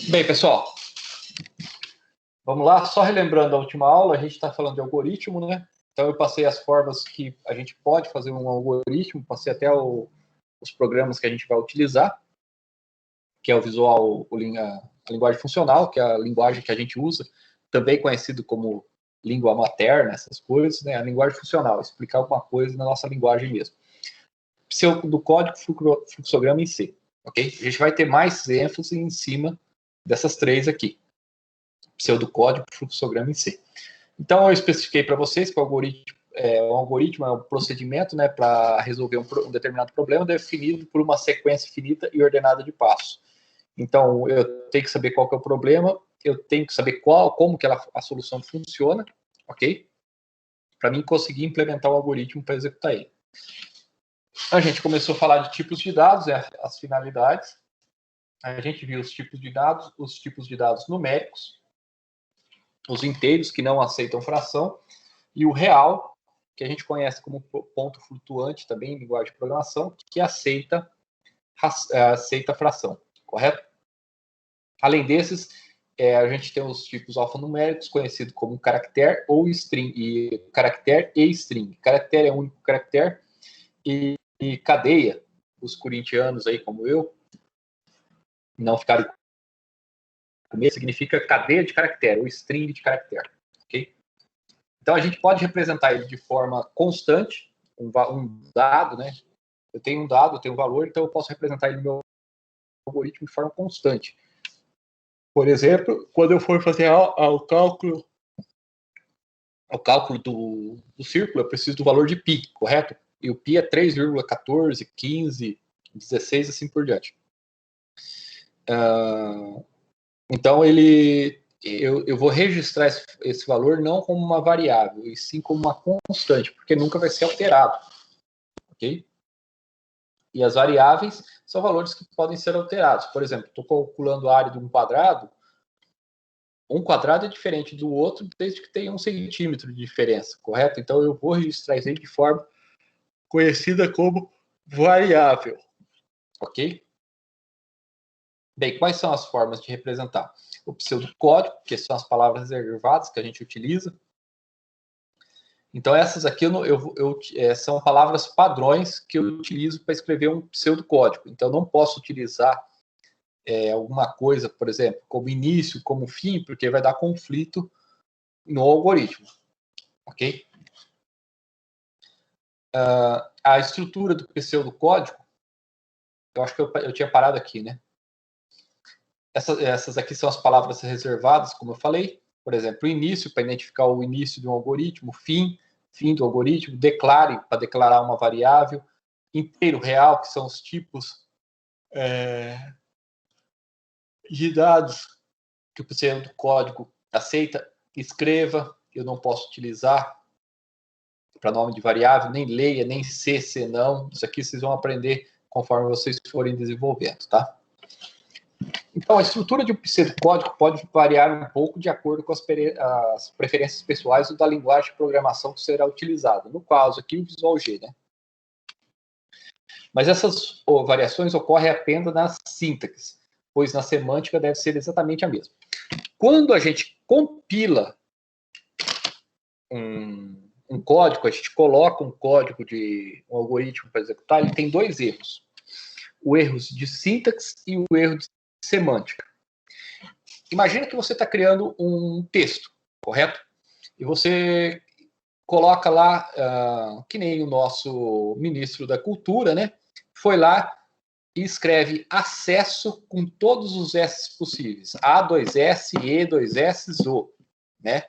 Bem, pessoal, vamos lá. Só relembrando a última aula, a gente está falando de algoritmo, né? Então, eu passei as formas que a gente pode fazer um algoritmo, passei até os programas que a gente vai utilizar, que é o visual, a linguagem funcional, que é a linguagem que a gente usa, também conhecido como língua materna, essas coisas, né? A linguagem funcional, explicar alguma coisa na nossa linguagem mesmo. Pseudocódigo, fluxograma em C, ok? A gente vai ter mais ênfase em cima dessas três aqui. Pseudocódigo, fluxograma em C. Então, eu especifiquei para vocês que o algoritmo é um procedimento, né, para resolver um determinado problema definido por uma sequência finita e ordenada de passos. Então, eu tenho que saber qual que é o problema, eu tenho que saber como que a solução funciona, ok? Para mim conseguir implementar o algoritmo para executar ele. A gente começou a falar de tipos de dados, as finalidades. A gente viu os tipos de dados numéricos, os inteiros, que não aceitam fração, e o real, que a gente conhece como ponto flutuante também em linguagem de programação, que aceita fração, correto? Além desses, a gente tem os tipos alfanuméricos, conhecido como caractere ou string, e caractere e string. Caractere é um único caractere, e cadeia, os corintianos aí como eu, não ficarem com medo, significa cadeia de caractere, ou string de caractere, ok? Então, a gente pode representar ele de forma constante, um dado, né? Eu tenho um dado, eu tenho um valor, então eu posso representar ele no meu algoritmo de forma constante. Por exemplo, quando eu for fazer o cálculo do círculo, eu preciso do valor de π, correto? E o π é 3,14, 15, 16, assim por diante. Então, eu vou registrar esse valor não como uma variável, e sim como uma constante, porque nunca vai ser alterado, ok? E as variáveis são valores que podem ser alterados. Por exemplo, estou calculando a área de um quadrado é diferente do outro desde que tenha 1 centímetro de diferença, correto? Então, eu vou registrar isso aí de forma conhecida como variável, ok? Bem, quais são as formas de representar? O pseudocódigo, que são as palavras reservadas que a gente utiliza. Então, essas aqui são palavras padrões que eu utilizo para escrever um pseudocódigo. Então, eu não posso utilizar alguma coisa, por exemplo, como início, como fim, porque vai dar conflito no algoritmo, ok? A estrutura do pseudocódigo, eu acho que eu tinha parado aqui, né? Essas aqui são as palavras reservadas, como eu falei. Por exemplo, o início, para identificar o início de um algoritmo, fim do algoritmo, declare, para declarar uma variável, inteiro, real, que são os tipos de dados que o pseudocódigo aceita, escreva, eu não posso utilizar para nome de variável, nem leia, nem se não. Isso aqui vocês vão aprender conforme vocês forem desenvolvendo, tá? Então, a estrutura de um pseudocódigo pode variar um pouco de acordo com as preferências pessoais da linguagem de programação que será utilizada. No caso aqui, o Visual G, né? Mas essas variações ocorrem apenas na sintaxe, pois na semântica deve ser exatamente a mesma. Quando a gente compila um código, a gente coloca um código de um algoritmo para executar, ele tem dois erros. O erro de sintaxe e o erro de semântica. Imagina que você está criando um texto, correto? E você coloca lá, que nem o nosso ministro da Cultura, né? Foi lá e escreve acesso com todos os S possíveis. A2S, E2S, O, né?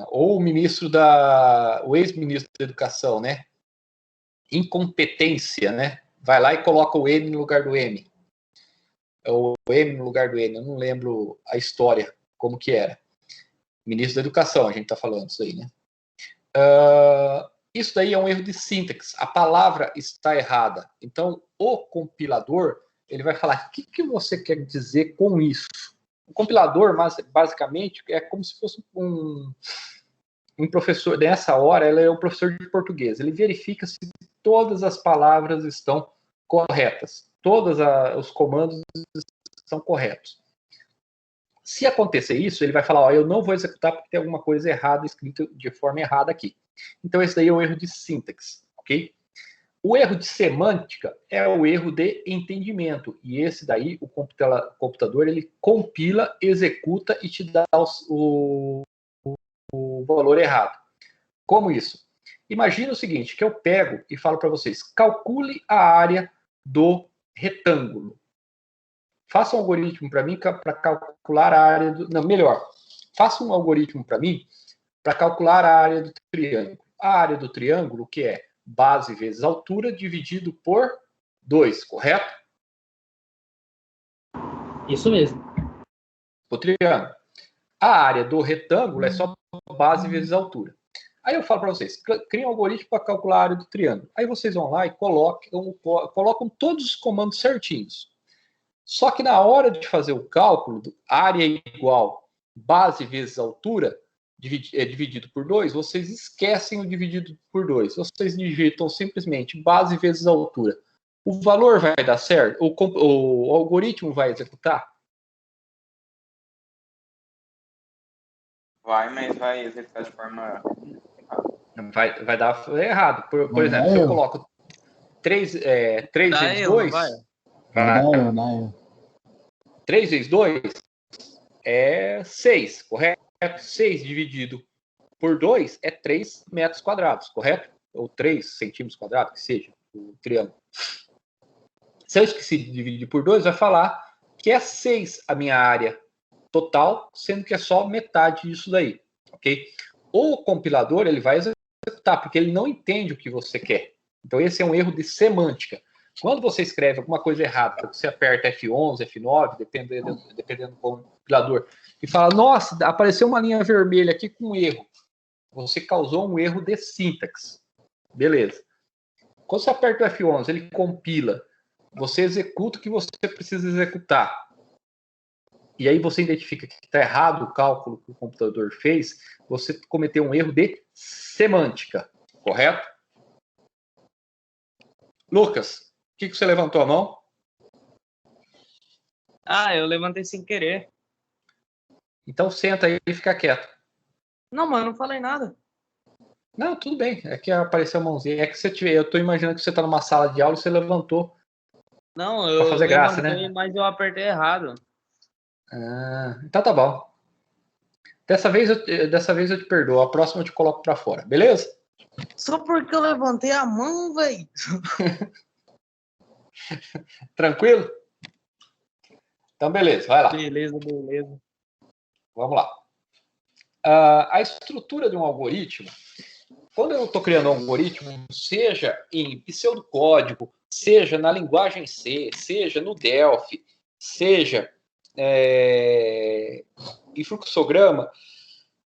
Ou o ex-ministro da Educação, né? Incompetência, né? Vai lá e coloca o N no lugar do M. O M no lugar do N, eu não lembro a história, como que era. Ministro da Educação, a gente está falando isso aí, né? Isso daí é um erro de sintaxe. A palavra está errada. Então, o compilador, ele vai falar, o que você quer dizer com isso? O compilador, basicamente, é como se fosse um professor. Nessa hora, ele é um professor de português. Ele verifica se todas as palavras estão corretas. Todos os comandos são corretos. Se acontecer isso, ele vai falar, ó, eu não vou executar porque tem alguma coisa errada, escrita de forma errada aqui. Então, esse daí é um erro de sintaxe, ok? O erro de semântica é o erro de entendimento. E esse daí, o computador, ele compila, executa e te dá o valor errado. Como isso? Imagina o seguinte, que eu pego e falo para vocês, calcule a área do retângulo. Faça um algoritmo para mim para calcular a área do... Não, melhor. Faça um algoritmo para mim para calcular a área do triângulo. A área do triângulo, que é base vezes altura, dividido por 2, correto? Isso mesmo. O triângulo. A área do retângulo é só base vezes altura. Aí eu falo para vocês, criem um algoritmo para calcular a área do triângulo. Aí vocês vão lá e colocam todos os comandos certinhos. Só que na hora de fazer o cálculo, área igual base vezes altura, dividido por 2, vocês esquecem o dividido por 2. Vocês digitam simplesmente base vezes altura. O valor vai dar certo? O algoritmo vai executar? Vai, mas vai executar de forma errada. Vai dar errado. Por exemplo, se eu coloco 3 vezes 2... Vai. 3 vezes 2 é 6, correto? 6 dividido por 2 é 3 metros quadrados, correto? Ou 3 centímetros quadrados, que seja, o triângulo. Se eu esqueci de dividir por 2, vai falar que é 6 a minha área total, sendo que é só metade disso daí, ok? O compilador, ele vai executar, porque ele não entende o que você quer. Então, esse é um erro de semântica. Quando você escreve alguma coisa errada, você aperta F11, F9, dependendo do compilador, e fala, nossa, apareceu uma linha vermelha aqui com um erro. Você causou um erro de sintaxe. Beleza. Quando você aperta o F11, ele compila, você executa o que você precisa executar. E aí você identifica que está errado o cálculo que o computador fez, você cometeu um erro de semântica, correto? Lucas, o que você levantou a mão? Eu levantei sem querer. Então senta aí e fica quieto. Não, mano, não falei nada. Não, tudo bem. É que apareceu a mãozinha. É que eu tô imaginando que você tá numa sala de aula e você levantou. Não, Pra eu fazer graça, levantei, né? mas eu apertei errado. Então tá bom. Dessa vez eu te perdoo. A próxima eu te coloco pra fora, beleza? Só porque eu levantei a mão, velho. Tranquilo? Então beleza, vai lá. Beleza. Vamos lá. A estrutura de um algoritmo, quando eu estou criando um algoritmo, seja em pseudocódigo, seja na linguagem C, seja no Delphi, seja em fluxograma,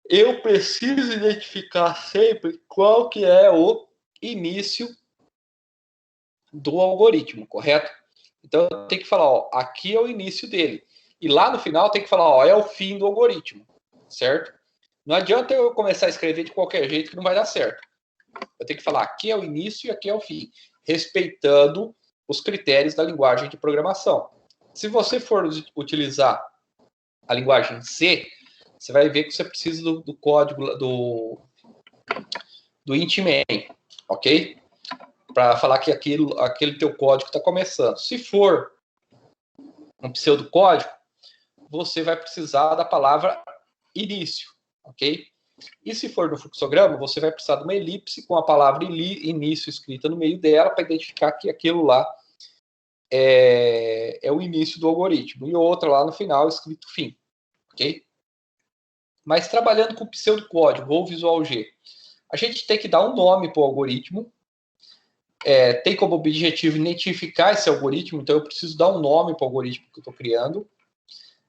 eu preciso identificar sempre qual que é o início do algoritmo, correto? Então eu tenho que falar, ó, aqui é o início dele. E lá no final tem que falar, ó, é o fim do algoritmo, certo? Não adianta eu começar a escrever de qualquer jeito que não vai dar certo. Eu tenho que falar, aqui é o início e aqui é o fim, respeitando os critérios da linguagem de programação. Se você for utilizar a linguagem C, você vai ver que você precisa do código do int main, ok? Para falar que aquele teu código está começando. Se for um pseudocódigo, você vai precisar da palavra início, ok? E se for no fluxograma, você vai precisar de uma elipse com a palavra início escrita no meio dela para identificar que aquilo lá é o início do algoritmo. E outra lá no final escrito fim, ok? Mas trabalhando com pseudocódigo ou Visual G, a gente tem que dar um nome para o algoritmo, tem como objetivo identificar esse algoritmo, então eu preciso dar um nome para o algoritmo que eu estou criando.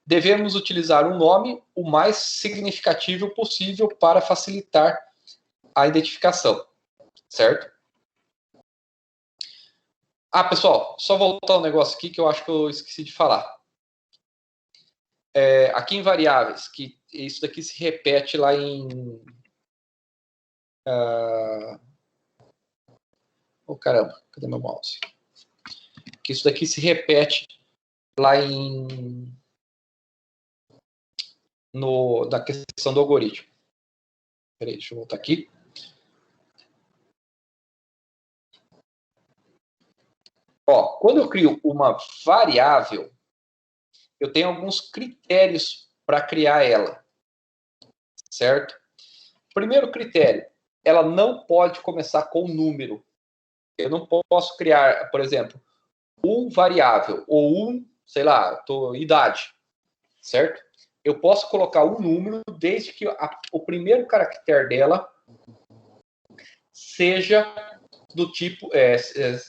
Devemos utilizar um nome o mais significativo possível para facilitar a identificação, certo? Pessoal, só voltar um negócio aqui que eu acho que eu esqueci de falar. Aqui em variáveis, que isso daqui se repete lá em... caramba, cadê meu mouse? Que isso daqui se repete lá em da questão do algoritmo. Peraí, deixa eu voltar aqui. Ó, quando eu crio uma variável, eu tenho alguns critérios para criar ela, certo? Primeiro critério, ela não pode começar com número. Eu não posso criar, por exemplo, um variável ou sei lá, idade, certo? Eu posso colocar um número desde que o primeiro caractere dela seja do tipo,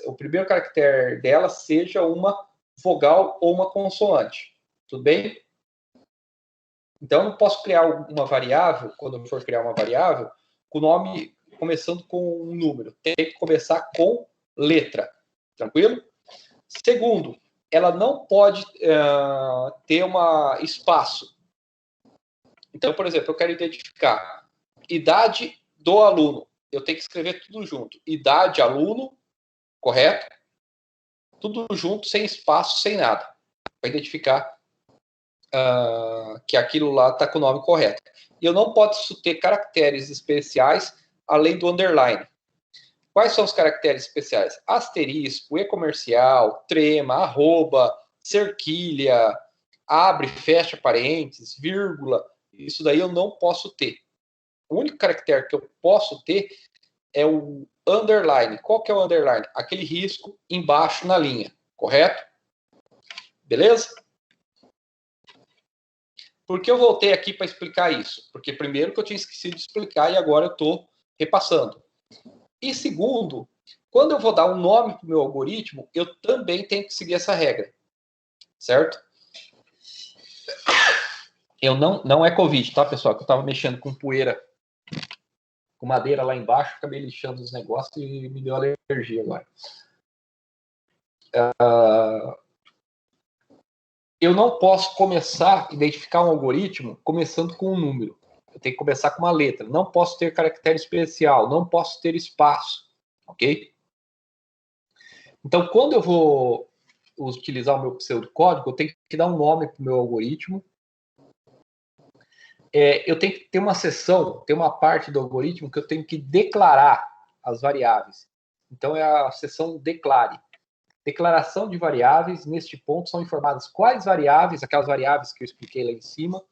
o primeiro caractere dela seja uma vogal ou uma consoante. Tudo bem? Então, eu não posso criar uma variável, quando eu for criar uma variável, com o nome começando com um número. Tem que começar com letra. Tranquilo? Segundo, ela não pode ter espaço. Então, por exemplo, eu quero identificar idade do aluno. Eu tenho que escrever tudo junto. Idade, aluno, correto? Tudo junto, sem espaço, sem nada. Para identificar que aquilo lá está com o nome correto. E eu não posso ter caracteres especiais além do underline. Quais são os caracteres especiais? Asterisco, e-comercial, trema, arroba, cerquilha, abre, fecha parênteses, vírgula. Isso daí eu não posso ter. O único caractere que eu posso ter é o underline. Qual que é o underline? Aquele risco embaixo na linha, correto? Beleza? Por que eu voltei aqui para explicar isso? Porque primeiro que eu tinha esquecido de explicar e agora eu estou repassando. E segundo, quando eu vou dar um nome para o meu algoritmo, eu também tenho que seguir essa regra. Certo? Não é Covid, tá, pessoal? Que eu estava mexendo com poeira, com madeira lá embaixo, acabei lixando os negócios e me deu alergia agora. Eu não posso começar a identificar um algoritmo começando com um número. Eu tenho que começar com uma letra. Não posso ter caractere especial, não posso ter espaço. Ok? Então, quando eu vou utilizar o meu pseudocódigo, eu tenho que dar um nome para o meu algoritmo. Eu tenho que ter uma seção, ter uma parte do algoritmo que eu tenho que declarar as variáveis. Então, é a seção declare. Declaração de variáveis, neste ponto, são informadas quais variáveis, aquelas variáveis que eu expliquei lá em cima,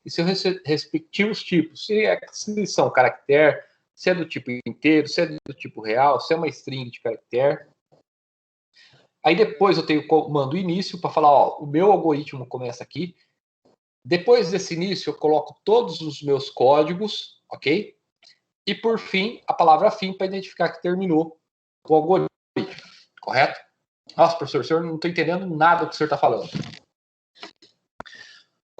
e seus respectivos tipos. Se são caractere, se é do tipo inteiro, se é do tipo real, se é uma string de caractere. Aí depois eu tenho o comando início para falar, ó, o meu algoritmo começa aqui. Depois desse início eu coloco todos os meus códigos, ok? E por fim, a palavra fim para identificar que terminou o algoritmo, correto? Nossa, professor, o senhor não está entendendo nada do que o senhor está falando.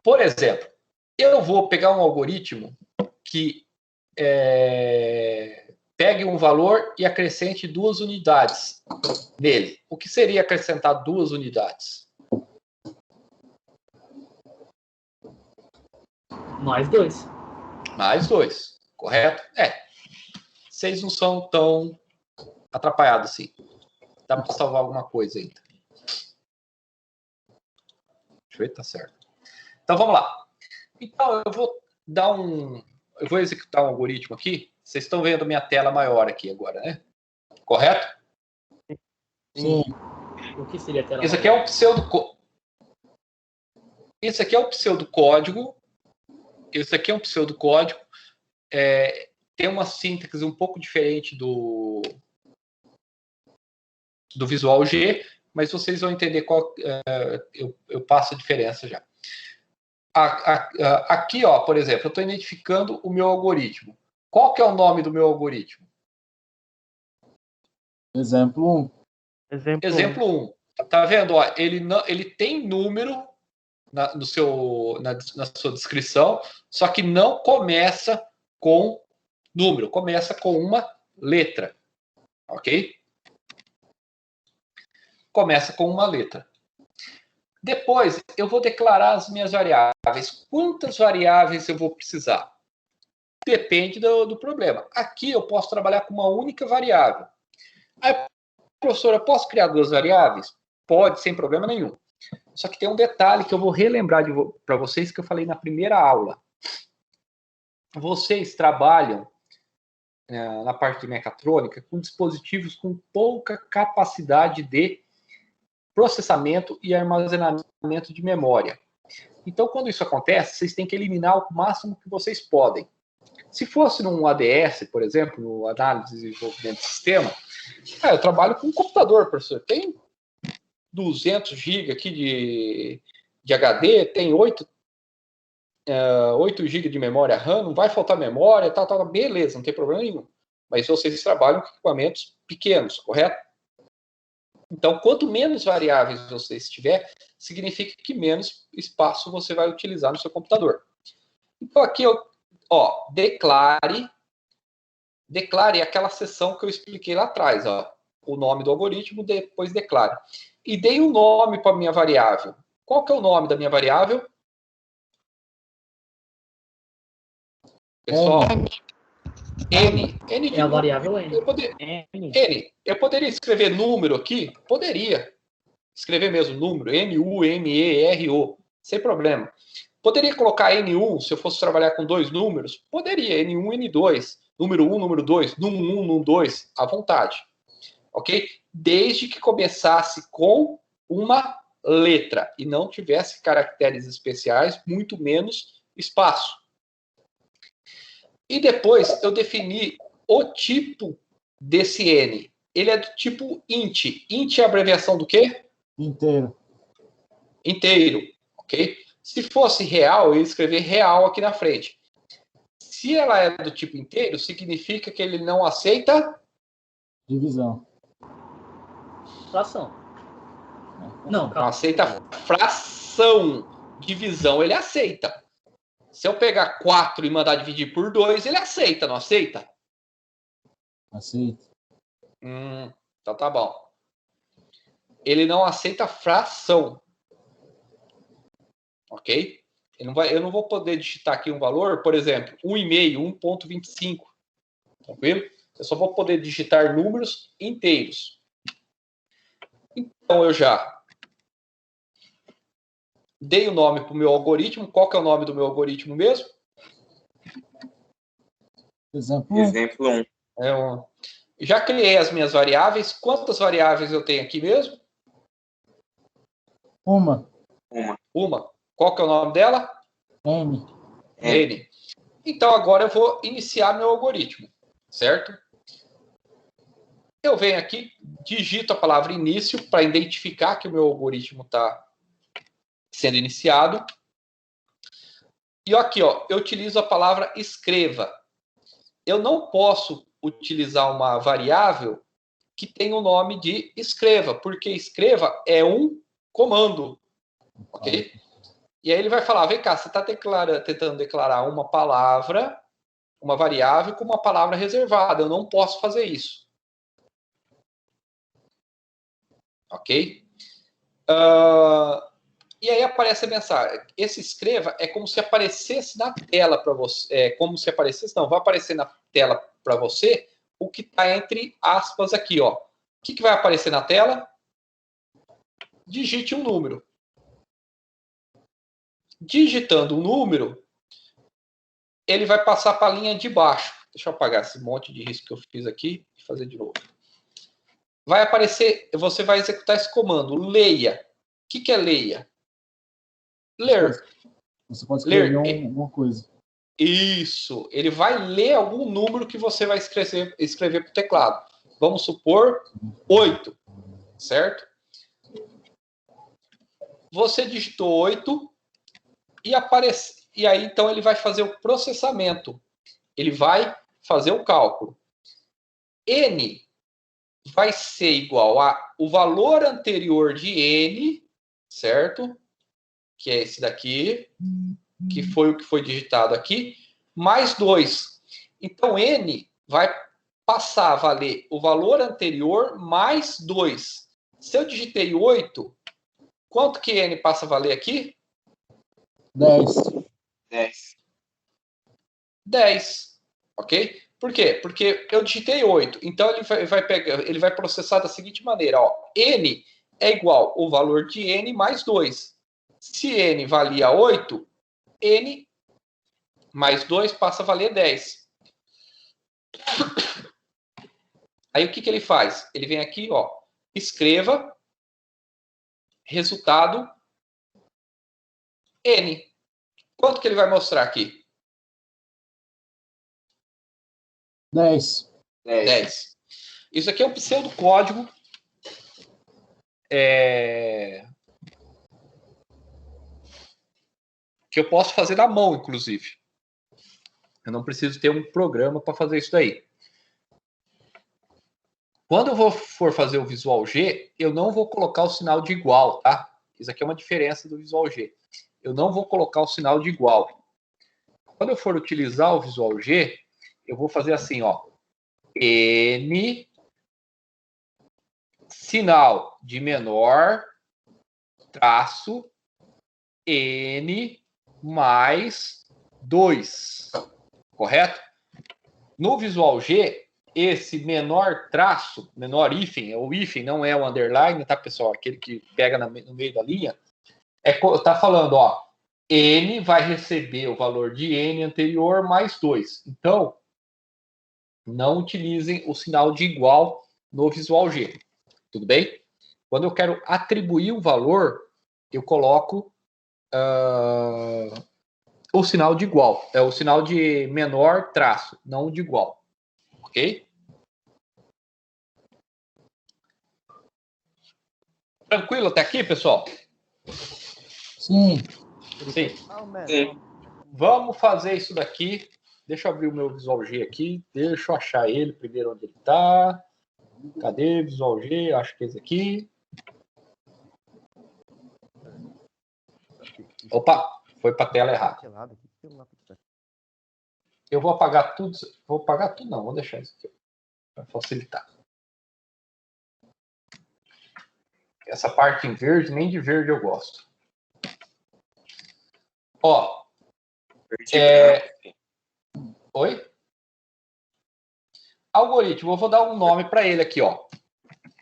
Por exemplo, eu vou pegar um algoritmo que pegue um valor e acrescente 2 unidades nele. O que seria acrescentar 2 unidades? Mais 2. Mais 2, correto? Vocês não são tão atrapalhados assim. Dá para salvar alguma coisa ainda. Deixa eu ver, tá certo. Então vamos lá. Então eu vou executar um algoritmo aqui. Vocês estão vendo minha tela maior aqui agora, né? Correto? Sim. O que seria a tela Isso aqui é um pseudocódigo. Esse aqui é um pseudocódigo. Esse aqui é um pseudocódigo. Tem uma síntese um pouco diferente do Visual G, mas vocês vão entender qual. Eu passo a diferença já. Aqui, ó, por exemplo, eu estou identificando o meu algoritmo. Qual que é o nome do meu algoritmo? Exemplo 1. Exemplo 1. Tá vendo? Ó, ele tem número na sua descrição, só que não começa com número, começa com uma letra. Ok? Começa com uma letra. Depois, eu vou declarar as minhas variáveis. Quantas variáveis eu vou precisar? Depende do problema. Aqui eu posso trabalhar com uma única variável. Aí, professor, eu posso criar 2 variáveis? Pode, sem problema nenhum. Só que tem um detalhe que eu vou relembrar para vocês que eu falei na primeira aula. Vocês trabalham na parte de mecatrônica com dispositivos com pouca capacidade de processamento e armazenamento de memória. Então, quando isso acontece, vocês têm que eliminar o máximo que vocês podem. Se fosse num ADS, por exemplo, no Análise e Desenvolvimento de Sistema, eu trabalho com um computador, professor. Tem 200 GB aqui de HD, tem 8 GB de memória RAM, não vai faltar memória, tal, beleza, não tem problema nenhum. Mas vocês trabalham com equipamentos pequenos, correto? Então, quanto menos variáveis você tiver, significa que menos espaço você vai utilizar no seu computador. Então, aqui, declare aquela seção que eu expliquei lá atrás, o nome do algoritmo, depois declare. E dei um nome para a minha variável. Qual que é o nome da minha variável? Pessoal, N de É a variável N. Eu poderia escrever número aqui? Poderia. Escrever mesmo número, N-U-M-E-R-O, sem problema. Poderia colocar N1 se eu fosse trabalhar com 2 números? Poderia, N1, N2, número 1, número 2, num1, num2, à vontade. Ok? Desde que começasse com uma letra e não tivesse caracteres especiais, muito menos espaço. E depois eu defini o tipo desse N. Ele é do tipo int. Int é a abreviação do quê? Inteiro. Inteiro, ok? Se fosse real, eu ia escrever real aqui na frente. Se ela é do tipo inteiro, significa que ele não aceita... Divisão. Fração. Não aceita fração. Divisão, ele aceita. Se eu pegar 4 e mandar dividir por 2, ele aceita, não aceita? Aceita. Então tá bom. Ele não aceita fração. Ok? Eu não vou poder digitar aqui um valor, por exemplo, 1,5, 1,25. Tranquilo? Eu só vou poder digitar números inteiros. Então eu já dei o nome para o meu algoritmo. Qual que é o nome do meu algoritmo mesmo? Exemplo 1. Já criei as minhas variáveis. Quantas variáveis eu tenho aqui mesmo? Uma. Qual que é o nome dela? N. Então agora eu vou iniciar meu algoritmo, certo? Eu venho aqui, digito a palavra início para identificar que o meu algoritmo está sendo iniciado. E aqui, eu utilizo a palavra escreva. Eu não posso utilizar uma variável que tem o nome de escreva, porque escreva é um comando, ok? E aí ele vai falar, vem cá, você está tentando declarar uma palavra, uma variável com uma palavra reservada. Eu não posso fazer isso. Ok? E aí aparece a mensagem. Esse escreva é como se aparecesse na tela para você. Como se aparecesse, não, vai aparecer na tela para você o que está entre aspas aqui, ó. O que vai aparecer na tela? Digite um número. Digitando um número, ele vai passar para a linha de baixo. Deixa eu apagar esse monte de risco que eu fiz aqui e fazer de novo. Vai aparecer, você vai executar esse comando, leia. O que é leia? Ler. Você pode escrever alguma coisa. Isso. Ele vai ler algum número que você vai escrever para o teclado. Vamos supor 8. Certo? Você digitou 8 e aparece. E aí, então, ele vai fazer o processamento. Ele vai fazer o cálculo. N vai ser igual a o valor anterior de N, certo? Que é esse daqui, que foi o que foi digitado aqui, mais 2. Então, N vai passar a valer o valor anterior mais 2. Se eu digitei 8, quanto que N passa a valer aqui? 10. Ok? Por quê? Porque eu digitei 8. Então, ele vai processar da seguinte maneira. Ó, N é igual o valor de n mais 2. Se n valia 8, n mais 2 passa a valer 10. Aí o que ele faz? Ele vem aqui, ó, escreva resultado n. Quanto que ele vai mostrar aqui? 10. 10. Isso aqui é um pseudocódigo que eu posso fazer na mão, inclusive. Eu não preciso ter um programa para fazer isso daí. Quando eu for fazer o Visual G, eu não vou colocar o sinal de igual, tá? Isso aqui é uma diferença do Visual G. Eu não vou colocar o sinal de igual. Quando eu for utilizar o Visual G, eu vou fazer assim, ó. N, sinal de menor, traço, N mais 2. Correto? No Visual G, esse menor traço, menor hífen, o hífen não é o underline, tá, pessoal? Aquele que pega no meio da linha, tá falando, ó, n vai receber o valor de n anterior mais 2. Então, não utilizem o sinal de igual no Visual G. Tudo bem? Quando eu quero atribuir um valor, eu coloco o sinal de igual. É o sinal de menor traço, não de igual. Ok? Tranquilo até aqui, pessoal? Sim. Sim. Sim. Vamos fazer isso daqui. Deixa eu abrir o meu Visual G aqui. Deixa eu achar ele primeiro onde ele está. Cadê Visual G? Acho que é esse aqui. Opa, foi para a tela errada. Eu vou apagar tudo. Vou apagar tudo, não. Vou deixar isso aqui para facilitar. Essa parte em verde, nem de verde eu gosto. Ó. Oi? Algoritmo, eu vou dar um nome para ele aqui, ó.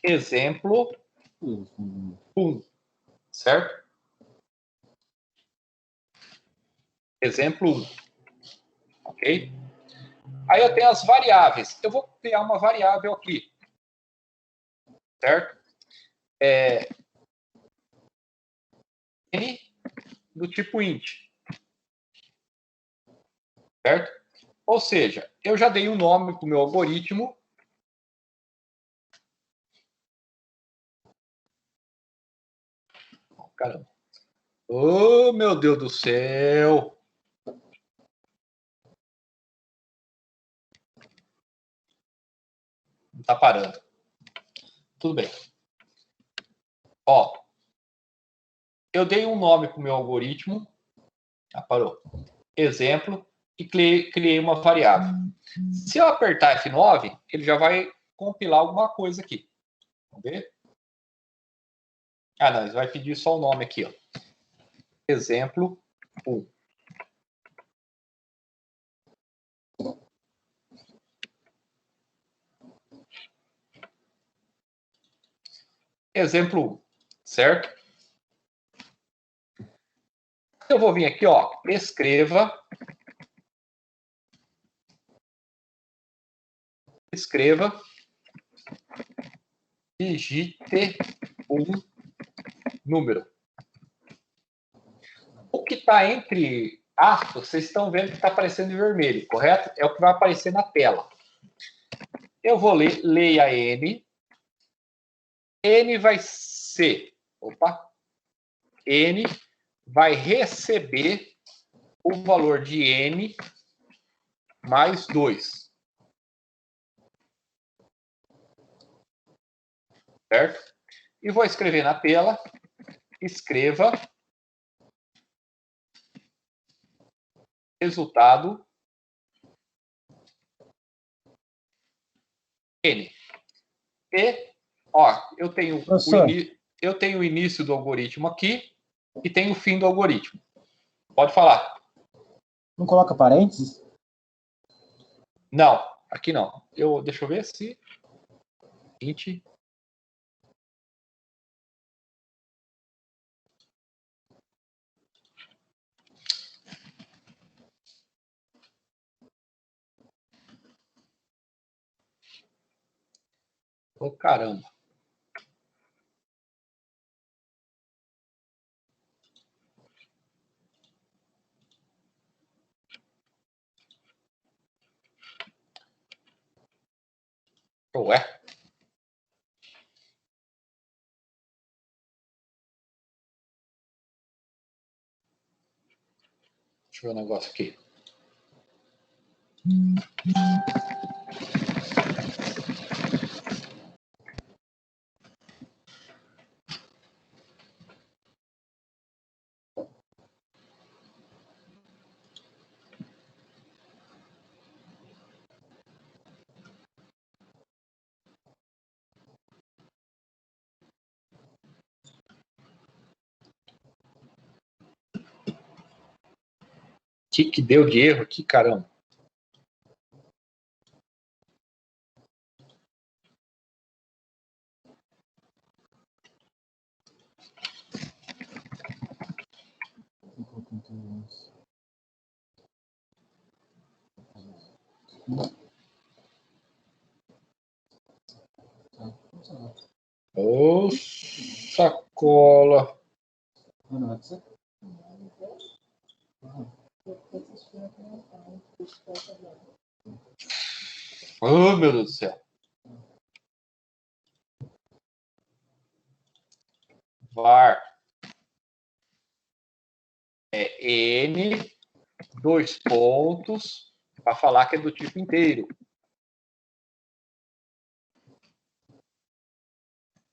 Exemplo 1. Certo? Exemplo 1. Ok? Aí eu tenho as variáveis. Eu vou criar uma variável aqui. Certo? N do tipo int. Certo? Ou seja, eu já dei um nome para o meu algoritmo. Caramba. Oh, meu Deus do céu. Não está parando. Tudo bem. Ó, eu dei um nome para o meu algoritmo. Ah, parou. Exemplo. E criei uma variável. Se eu apertar F9, ele já vai compilar alguma coisa aqui. Vamos ver? Ah, não, ele vai pedir só o nome aqui, ó. Exemplo 1. Exemplo 1, certo? Eu vou vir aqui, ó, escreva digite um número. O que está entre aspas, vocês estão vendo que está aparecendo em vermelho, correto? É o que vai aparecer na tela. Eu vou ler, leia N. N vai ser, N vai receber o valor de N mais 2. Certo? E vou escrever na tela, escreva resultado N. E, ó, eu tenho o início do algoritmo aqui e tenho o fim do algoritmo. Pode falar. Não coloca parênteses? Não, aqui não. Deixa eu ver se... int Ô, caramba. Ué. Deixa eu ver um negócio aqui. O que deu de erro aqui, caramba? Ô, sacola. Oh, meu Deus do céu. Var é N, 2 pontos, para falar que é do tipo inteiro.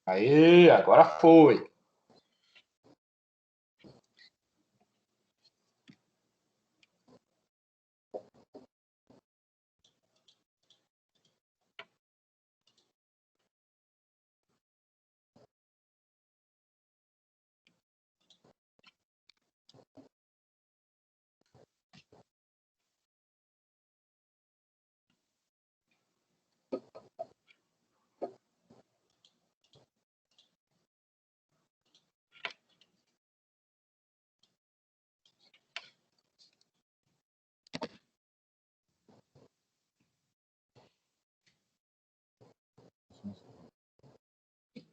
Aí, agora foi.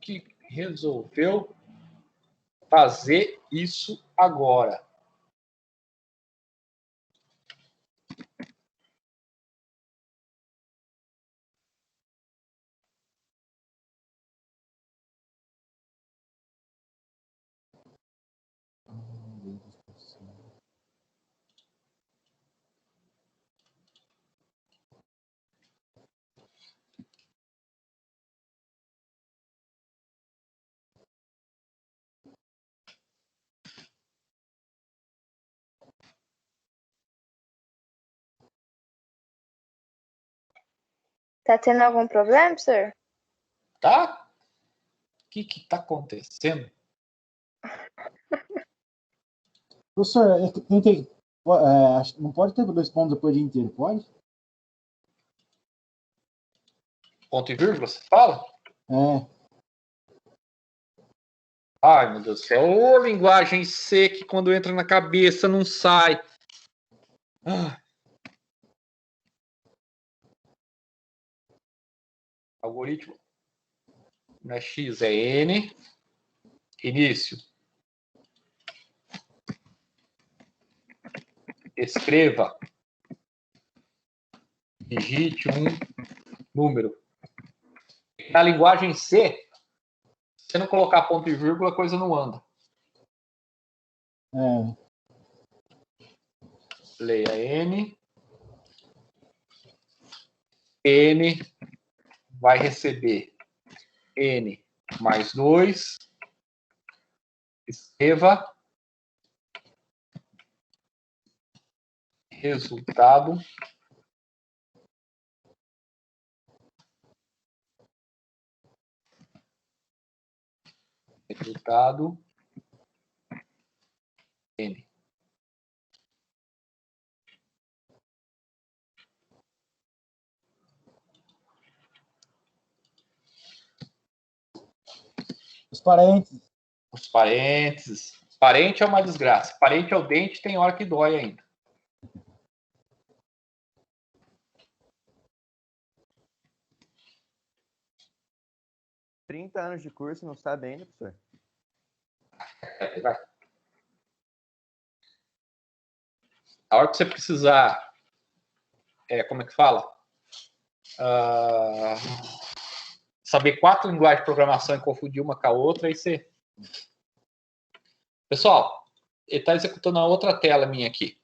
Que resolveu fazer isso agora? Tá tendo algum problema, senhor? Tá? O que tá acontecendo? Professor, não pode ter 2 pontos depois de inteiro, pode? Ponto e vírgula, você fala? É. Ai, meu Deus do céu. Ô, linguagem C que quando entra na cabeça não sai. Ah. Algoritmo. Não é X, é N. Início. Escreva. Digite um número. Na linguagem C, se você não colocar ponto e vírgula, a coisa não anda. É. Leia N. N vai receber N mais 2. Escreva. Resultado. Resultado. N. Os parentes. Os parênteses. Parente é uma desgraça. Parente é o dente, tem hora que dói ainda. 30 anos de curso, não sabe ainda, professor? Vai. A hora que você precisar, como é que fala? Saber 4 linguagens de programação e confundir uma com a outra, aí você... Pessoal, ele está executando a outra tela minha aqui.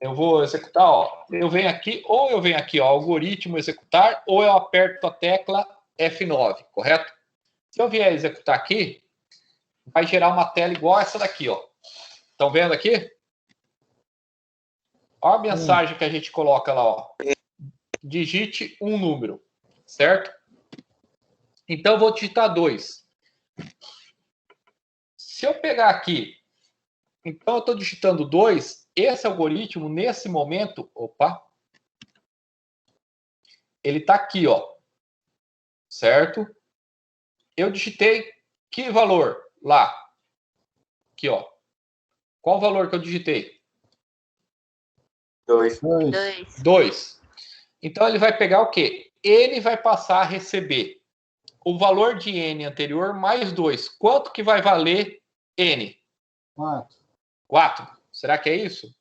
Eu vou executar, ó. Eu venho aqui, ó, algoritmo executar, ou eu aperto a tecla F9, correto? Se eu vier executar aqui, vai gerar uma tela igual essa daqui, ó. Estão vendo aqui? Olha a mensagem que a gente coloca lá, ó. Digite um número, certo? Então, eu vou digitar 2. Se eu pegar aqui, então eu estou digitando 2, esse algoritmo, nesse momento, ele está aqui, ó, certo? Eu digitei que valor? Lá. Aqui, ó. Qual o valor que eu digitei? 2. 2. Então, ele vai pegar o quê? Ele vai passar a receber o valor de N anterior mais 2. Quanto que vai valer N? 4. 4. Será que é isso?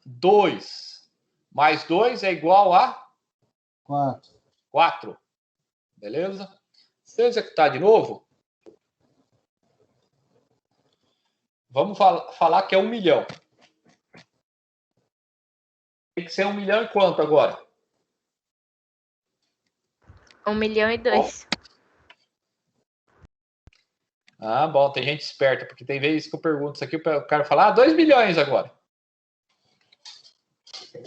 Dois mais 2 é igual a 4. Beleza? Se eu executar de novo, vamos falar que é 1 milhão. Tem que ser 1 milhão e quanto agora? 1.002.000. Ah, bom, tem gente esperta, porque tem vezes que eu pergunto isso aqui, o cara fala, 2 milhões agora.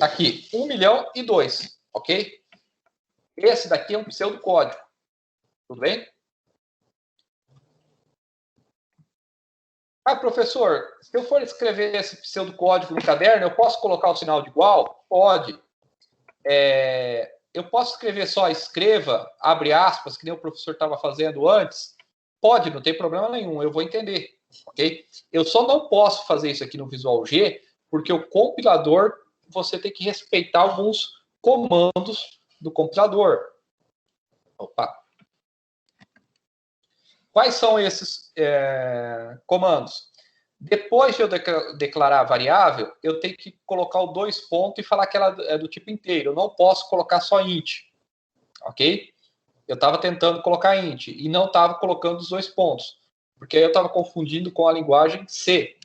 Aqui, 1 milhão e 2, ok? Esse daqui é um pseudocódigo. Tudo bem? Ah, professor, se eu for escrever esse pseudocódigo no caderno, eu posso colocar o sinal de igual? Pode. Eu posso escrever só escreva, abre aspas, que nem o professor estava fazendo antes? Pode, não tem problema nenhum, eu vou entender, ok? Eu só não posso fazer isso aqui no Visual G, porque o compilador, você tem que respeitar alguns comandos do compilador. Quais são esses comandos? Depois de eu declarar a variável, eu tenho que colocar o 2 pontos e falar que ela é do tipo inteiro. Eu não posso colocar só int, ok? Eu estava tentando colocar int e não estava colocando os 2 pontos, porque aí eu estava confundindo com a linguagem C.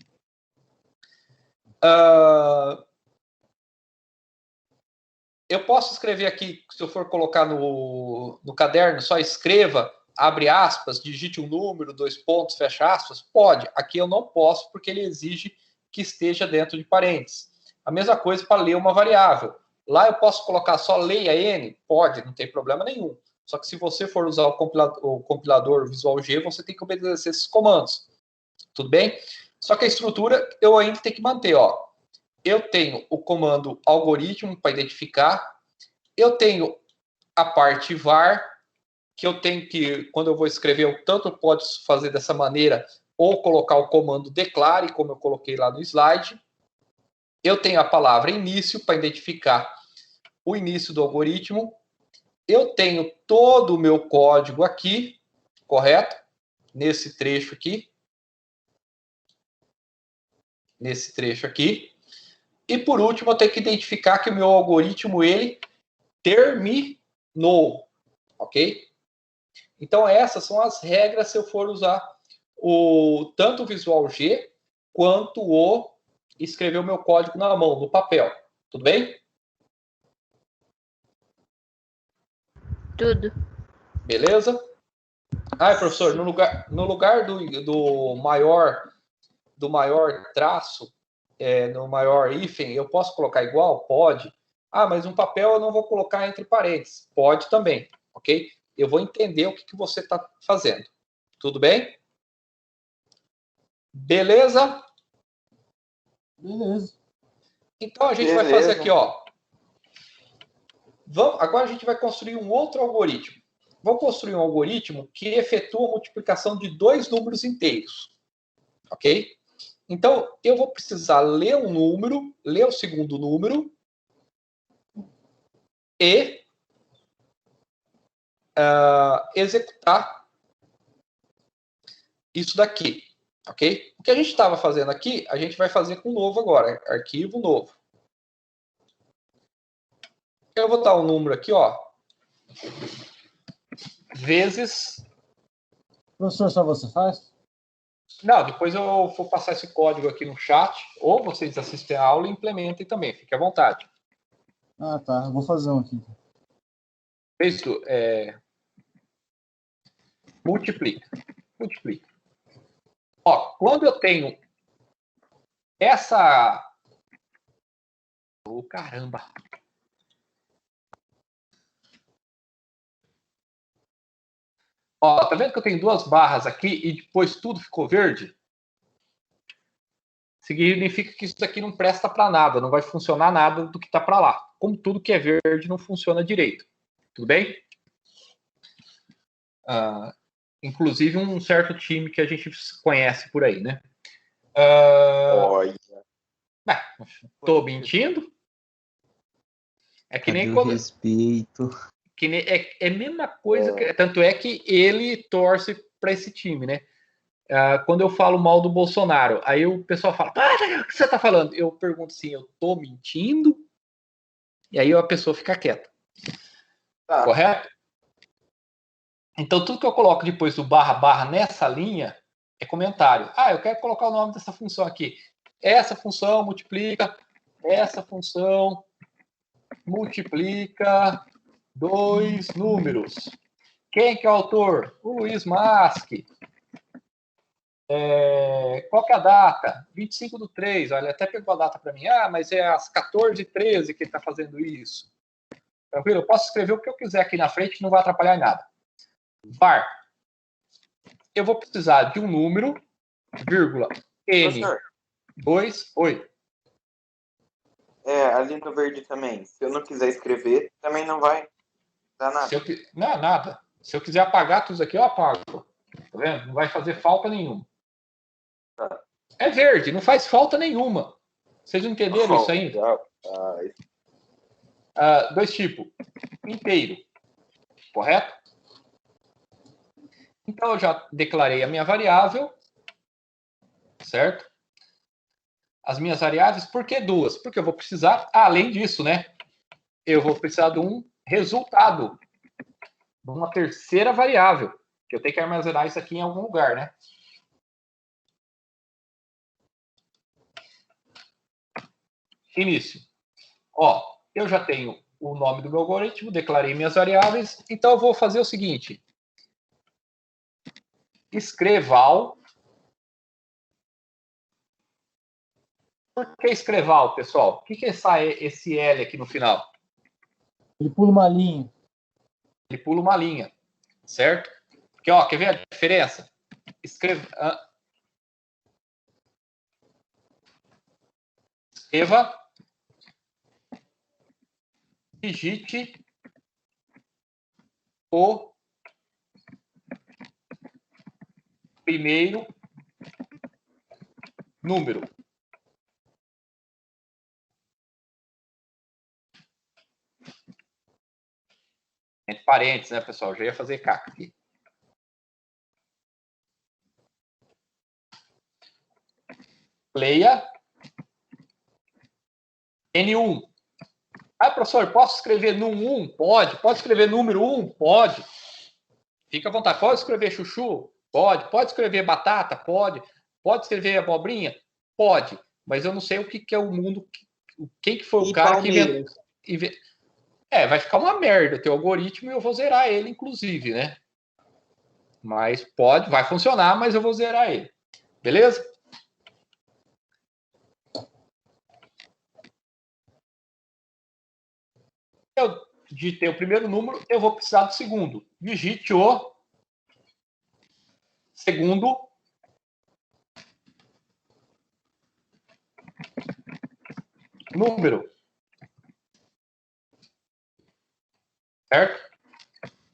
Eu posso escrever aqui, se eu for colocar no caderno, só escreva, abre aspas, digite um número, 2 pontos, fecha aspas? Pode. Aqui eu não posso, porque ele exige que esteja dentro de parênteses. A mesma coisa para ler uma variável. Lá eu posso colocar só leia N? Pode, não tem problema nenhum. Só que se você for usar o compilador Visual G, você tem que obedecer esses comandos. Tudo bem? Só que a estrutura eu ainda tenho que manter, ó. Eu tenho o comando algoritmo para identificar. Eu tenho a parte var, que eu tenho que, quando eu vou escrever, eu tanto posso fazer dessa maneira, ou colocar o comando declare, como eu coloquei lá no slide. Eu tenho a palavra início, para identificar o início do algoritmo. Eu tenho todo o meu código aqui, correto? Nesse trecho aqui. Nesse trecho aqui. E, por último, eu tenho que identificar que o meu algoritmo, ele terminou. Ok? Então, essas são as regras se eu for usar tanto o Visual G, quanto escrever o meu código na mão, no papel. Tudo bem? Tudo. Beleza? Professor, no lugar do maior traço, no maior hífen, eu posso colocar igual? Pode. Mas um papel eu não vou colocar entre parênteses. Pode também, ok? Eu vou entender o que você está fazendo. Tudo bem? Beleza? Beleza. Então a gente vai fazer aqui, ó. Agora a gente vai construir um outro algoritmo. Vamos construir um algoritmo que efetua a multiplicação de 2 números inteiros. Ok? Então, eu vou precisar ler um número, ler o segundo número e executar isso daqui. Ok? O que a gente estava fazendo aqui, a gente vai fazer com o novo agora. Arquivo novo. Eu vou dar um número aqui, ó. Vezes... Professor, só você faz? Não, depois eu vou passar esse código aqui no chat, ou vocês assistem a aula e implementem também, fique à vontade. Ah, tá. Eu vou fazer um aqui. Isso, multiplica. Multiplica. Ó, quando eu tenho essa... Oh, caramba! Ó, tá vendo que eu tenho duas barras aqui e depois tudo ficou verde? Significa que isso daqui não presta para nada, não vai funcionar nada do que está para lá. Como tudo que é verde não funciona direito. Tudo bem? Inclusive um certo time que a gente conhece por aí, né? Olha. Tô mentindo? É que Cadê nem o quando... respeito? Que nem, é a mesma coisa, tanto é que ele torce para esse time, né? Quando eu falo mal do Bolsonaro, aí o pessoal fala, o que você está falando? Eu pergunto assim, eu tô mentindo? E aí a pessoa fica quieta. Tá. Correto? Então, tudo que eu coloco depois do barra nessa linha é comentário. Eu quero colocar o nome dessa função aqui. Essa função multiplica, essa função multiplica 2 números. Quem que é o autor? O Luiz Maschi. Qual que é a data? 25/3. Olha, até pegou a data para mim. Mas é às 14h13 que ele está fazendo isso. Tranquilo? Eu posso escrever o que eu quiser aqui na frente, não vai atrapalhar em nada. var. Eu vou precisar de um número, vírgula, N2. Oi. Ali no verde também. Se eu não quiser escrever, também não vai dar nada. Não, nada. Se eu quiser apagar tudo isso aqui, eu apago. Tá vendo? Não vai fazer falta nenhuma. Tá. É verde, não faz falta nenhuma. Vocês não entenderam isso ainda? Dois tipos. Inteiro. Correto? Então, eu já declarei a minha variável. Certo? As minhas variáveis, por que duas? Porque eu vou precisar, além disso, né? Eu vou precisar de um resultado. De uma terceira variável. Que eu tenho que armazenar isso aqui em algum lugar, né? Início. Ó, eu já tenho o nome do meu algoritmo, declarei minhas variáveis, então eu vou fazer o seguinte. Escreval. Por que escreval, pessoal? O que é esse L aqui no final? Ele pula uma linha. Ele pula uma linha, certo? Porque, ó, quer ver a diferença? Escreva digite o primeiro número. Entre parênteses, né, pessoal? Já ia fazer caca aqui. Leia N1. Professor, posso escrever no 1? Pode. Pode escrever número 1? Pode. Fica à vontade. Pode escrever chuchu? Pode. Pode escrever batata? Pode. Pode escrever abobrinha? Pode. Mas eu não sei o que é o mundo. Quem que foi o cara que inventou. Vai ficar uma merda o teu algoritmo e eu vou zerar ele, inclusive, né? Mas pode, vai funcionar, mas eu vou zerar ele. Beleza? Eu digitei o primeiro número, eu vou precisar do segundo. Digite o segundo número. Certo?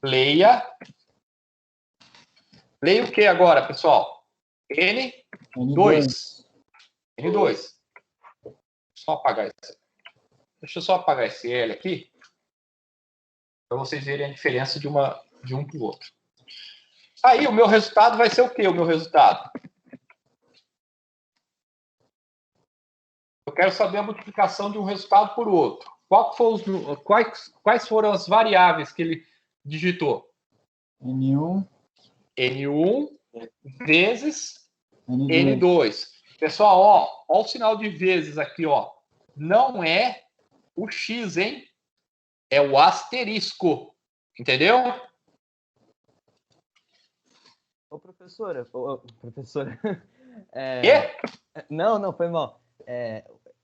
Leia. Leia o que agora, pessoal? N 2. N2. Só apagar isso. Deixa eu só apagar esse L aqui. Para vocês verem a diferença de um para o outro. Aí o meu resultado vai ser o quê? O meu resultado? Eu quero saber a multiplicação de um resultado por outro. Quais foram as variáveis que ele digitou? N1. N1 vezes N2. N2. Pessoal, ó o sinal de vezes aqui, ó. Não é o X, hein? É o asterisco. Entendeu? Ô, professora. Professora. Quê? Não, foi mal.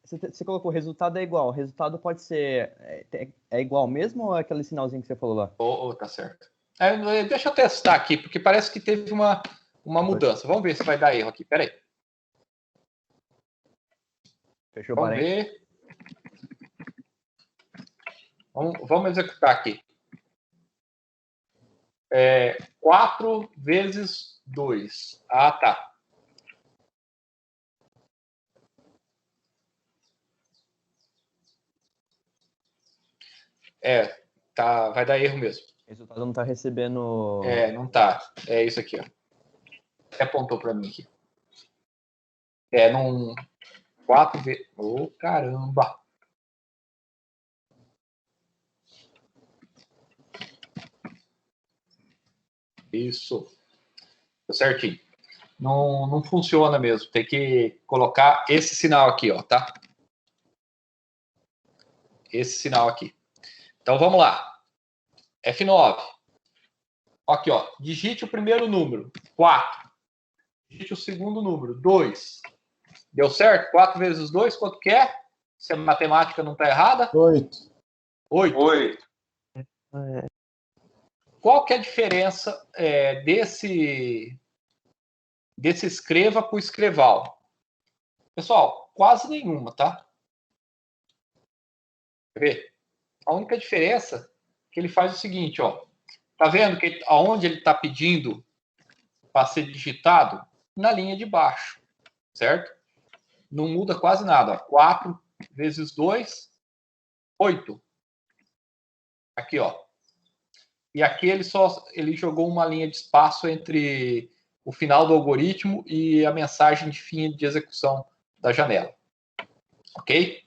Você colocou o resultado é igual. O resultado pode ser... É igual mesmo ou é aquele sinalzinho que você falou lá? Tá certo. Deixa eu testar aqui, porque parece que teve uma mudança. Vamos ver se vai dar erro aqui. Peraí. Fechou, Vamos ver. Vamos executar aqui. 4 vezes 2. Ah, tá. Vai dar erro mesmo. O resultado não tá recebendo... Não tá. É isso aqui, ó. Até apontou para mim aqui. 4 vezes... Ô, caramba! Isso. Tá certinho. Não funciona mesmo. Tem que colocar esse sinal aqui, ó, tá? Esse sinal aqui. Então, vamos lá. F9. Aqui, ó. Digite o primeiro número. 4. Digite o segundo número. 2. Deu certo? 4 vezes 2, quanto que é? Se a matemática não está errada? 8. 8. Qual que é a diferença desse escreva para o escreval? Pessoal, quase nenhuma, tá? Quer ver? A única diferença é que ele faz o seguinte, ó. Tá vendo que aonde ele está pedindo para ser digitado? Na linha de baixo, certo? Não muda quase nada. Ó. 4 vezes 2, 8. Aqui, ó. E aqui ele jogou uma linha de espaço entre o final do algoritmo e a mensagem de fim de execução da janela. Ok?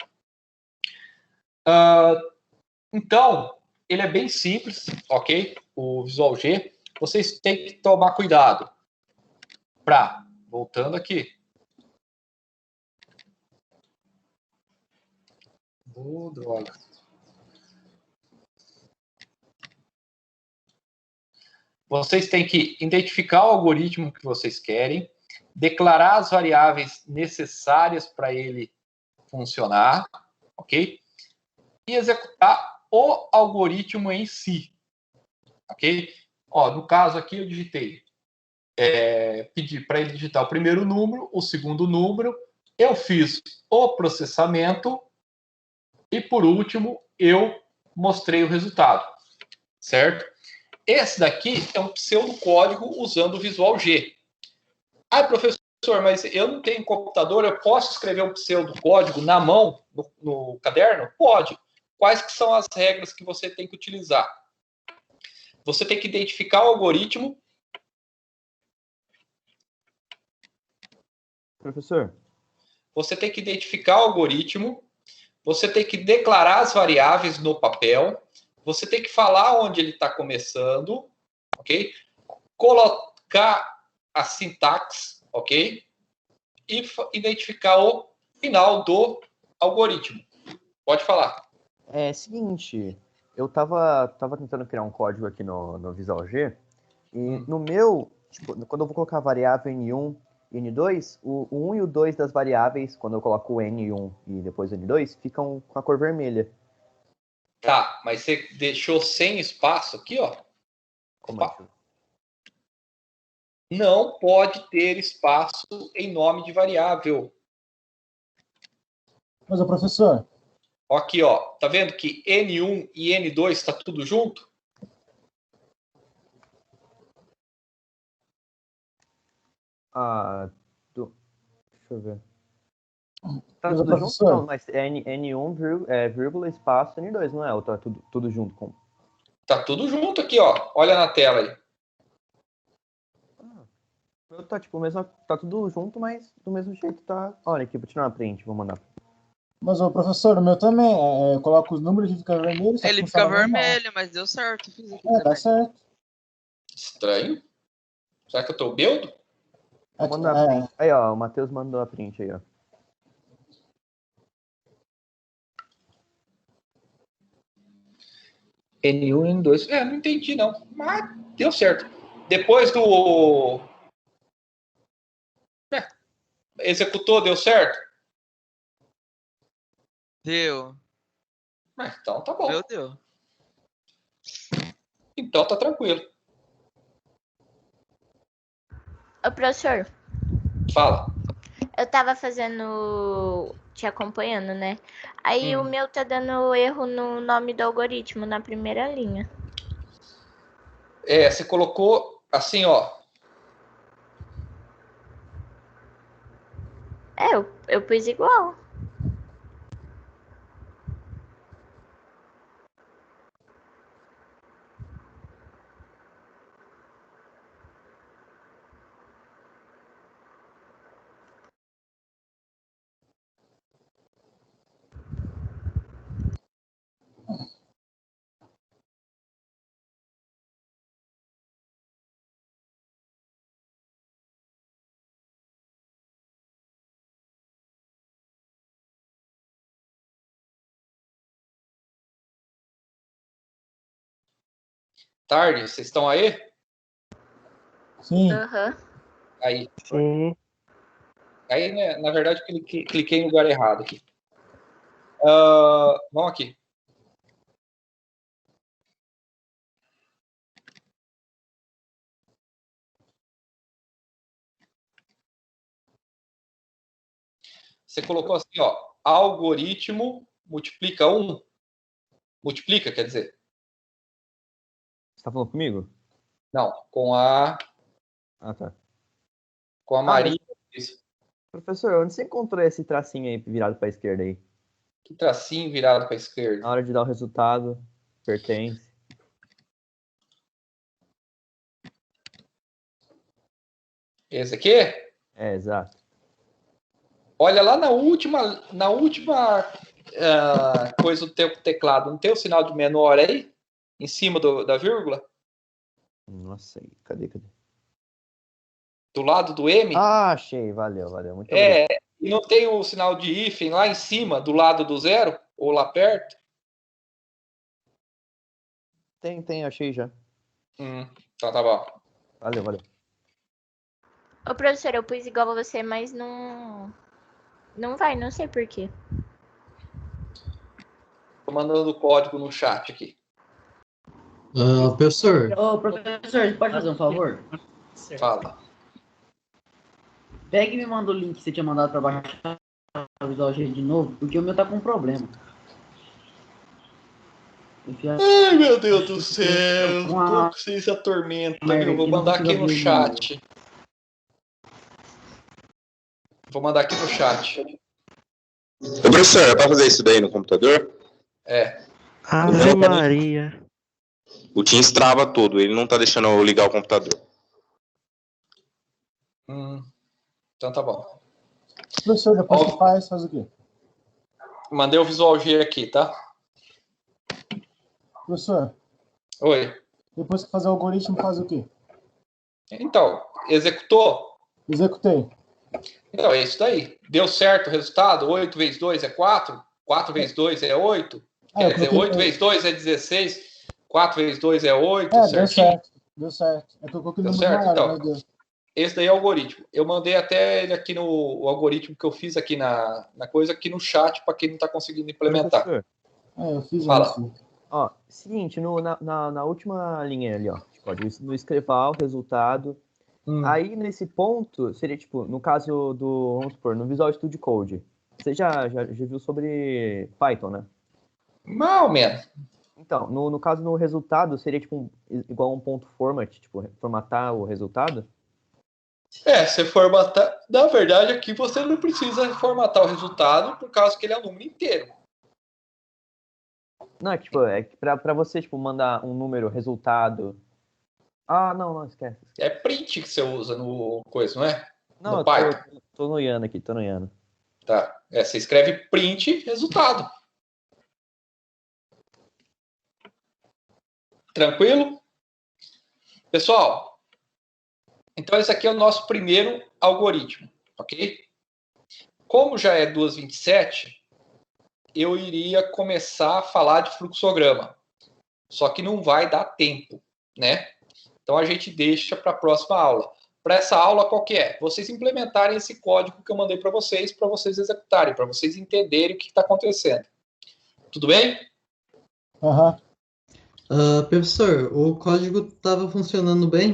Então, ele é bem simples, ok? O Visual G. Vocês têm que tomar cuidado para, voltando aqui. Droga. Vocês têm que identificar o algoritmo que vocês querem, declarar as variáveis necessárias para ele funcionar, ok? E executar o algoritmo em si, ok? Ó, no caso aqui eu digitei, pedi para ele digitar o primeiro número, o segundo número, eu fiz o processamento e, por último, eu mostrei o resultado, certo? Esse daqui é um pseudocódigo usando o Visual G. Ah, professor, mas eu não tenho computador, eu posso escrever um pseudocódigo na mão, no caderno? Pode. Quais que são as regras que você tem que utilizar? Você tem que identificar o algoritmo. Professor? Você tem que identificar o algoritmo. Você tem que declarar as variáveis no papel. Você tem que falar onde ele está começando, ok? Colocar a sintaxe, ok? E identificar o final do algoritmo. Pode falar. Seguinte, eu tava tentando criar um código aqui no Visual G, e no meu, tipo, quando eu vou colocar a variável N1 e N2, o 1 e o 2 das variáveis, quando eu coloco o N1 e depois o N2, ficam com a cor vermelha. Tá, mas você deixou sem espaço aqui, ó. Como Opa. Não pode ter espaço em nome de variável. Mas, o professor... Aqui, ó. Tá vendo que N1 e N2 está tudo junto? Deixa eu ver. Tá Mas, tudo junto? professor? Não, mas é N1, vírgula, espaço, N2, não é? Ou tá tudo junto com... Tá tudo junto aqui, ó. Olha na tela aí. Tá, tipo, tá tudo junto, mas do mesmo jeito tá... Olha aqui, vou tirar uma print, vou mandar. Mas, ô, professor, o meu também. Eu coloco os números e fica vermelho. Só que Ele fica funciona normal. vermelho, mas deu certo. Fiz aqui Dá também. certo. Estranho. Será que eu tô beldo? Vou mandar a print. Aí, ó, o Matheus mandou a print aí, ó. N1 e N2. Não entendi, não. Mas deu certo. Depois do... executou, deu certo? Deu. Então tá bom. Deu. Então tá tranquilo. Ô, professor, Fala. eu tava te acompanhando, né? Aí o meu tá dando erro no nome do algoritmo, na primeira linha. Você colocou assim, ó. Eu pus igual. Tarde, vocês estão aí? Sim. Aham. Aí. Sim. Aí, né, na verdade, cliquei no lugar errado aqui. Vamos aqui. Você colocou assim, ó. Algoritmo multiplica 1. Multiplica, quer dizer. Você tá falando comigo? Não, com a... Ah, tá. Com a Maria. Professor, onde você encontrou esse tracinho aí virado pra esquerda aí? Que tracinho virado pra esquerda? Na hora de dar o resultado, pertence. Esse aqui? Exato. Olha lá na última coisa do teu teclado. Não tem o sinal de menor aí? Em cima da vírgula? Nossa, cadê? Do lado do M? Ah, achei. Valeu. Muito obrigado. E não tem o sinal de hífen lá em cima, do lado do zero? Ou lá perto? Tem, achei já. Então tá bom. Valeu. Ô, professor, eu pus igual a você, mas não vai, não sei por quê. Tô mandando o código no chat aqui. Professor. Ô, professor, você pode fazer um favor? Fala. Pega e me manda o link que você tinha mandado pra baixar o Visual G de novo, porque o meu tá com problema. Ai, meu Deus do céu. Tô com vocês atormenta, viu? Vou mandar aqui no chat. Vou mandar aqui no chat. Ô, professor, é pra fazer isso daí no computador? Ave Maria. O Teams trava tudo, ele não tá deixando eu ligar o computador. Então tá bom. Professor, depois que faz o quê? Mandei o Visual G aqui, tá? Professor, Oi. depois que fazer o algoritmo, faz o quê? Então, executou? Executei. Então, é isso daí. Deu certo o resultado? 8 vezes 2 é 4? 4 vezes 2 é 8? Quer dizer, 8 vezes 2 é 16? 4 vezes 2 é 8? Deu certo. É que eu coloquei o Deu número certo? maior, Então, mas deu. esse daí é o algoritmo. Eu mandei até ele aqui no algoritmo que eu fiz aqui na coisa, aqui no chat, para quem não está conseguindo implementar. Professor. Eu fiz Fala. antes. Ó, seguinte, na última linha ali, ó. No escreval, resultado. Aí, nesse ponto, seria tipo, no caso vamos supor, no Visual Studio Code. Você já viu sobre Python, né? Mais ou menos. Então, no caso, no resultado, seria tipo igual um ponto format, tipo, formatar o resultado? Você formatar. Na verdade, aqui você não precisa formatar o resultado por causa que ele é um número inteiro. Não, é que pra você, mandar um número, resultado. Ah, não, esquece. É print que você usa no coisa, não é? Não, no Python. Tô no Yana aqui, tô no Yana. Tá. Você escreve print, resultado. Tranquilo? Pessoal, então esse aqui é o nosso primeiro algoritmo, ok? Como já é 2:27, eu iria começar a falar de fluxograma. Só que não vai dar tempo, né? Então a gente deixa para a próxima aula. Para essa aula, qual que é? Vocês implementarem esse código que eu mandei para vocês executarem, para vocês entenderem o que está acontecendo. Tudo bem? Aham. Professor, o código estava funcionando bem